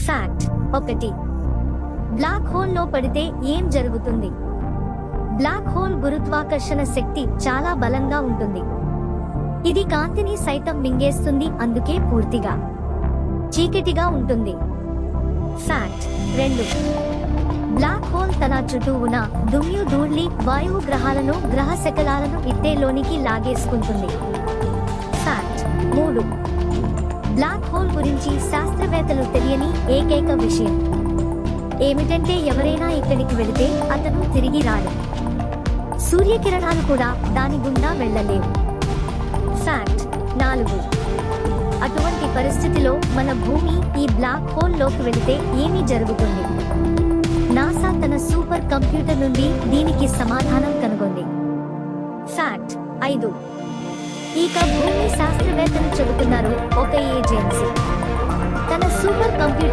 Fact 1. Black హోల్లో పడితే ఏం జరుగుతుంది? బ్లాక్ హోల్ గురుత్వాకర్షణ శక్తి చాలా బలంగా ఉంటుంది. ఇది కాంతిని సైతం మింగేస్తుంది, అందుకే పూర్తిగా చీకటిగా ఉంటుంది. ఫ్యాక్ట్ 2. బ్లాక్ హోల్ తన చుట్టూ ఉన్న దుమ్ము ధూళి వాయువు గ్రహాలను గ్రహ శకలాలను ఇట్టేలోనికి లాగేసుకుంటుంది. ఫ్యాక్ట్ 3. బ్లాక్ హోల్ గురించి శాస్త్రవేత్తలు తెలియని ఏకైక విషయం ఏమిటంటే ఎవరైనా ఇక్కడికి వెళితే అతను తిరిగి రాడు. సూర్యకిరణాలు కూడా దాని గుండా వెళ్ళలేవు. ఫ్యాక్ట్ 4. అటువంటి పరిస్థితిలో మన భూమి ఈ బ్లాక్ హోల్ లోకి వెళితే ఏమి జరుగుతుంది? నాసా తన సూపర్ కంప్యూటర్ నుండి దీనికి సమాధానం కనుగొంది. ఫ్యాక్ట్ 5. ఇక భూమి శాస్త్రవేత్తలు చెబుతున్నారు, ఒక ఏజెన్సీ తన సూపర్ కంప్యూటర్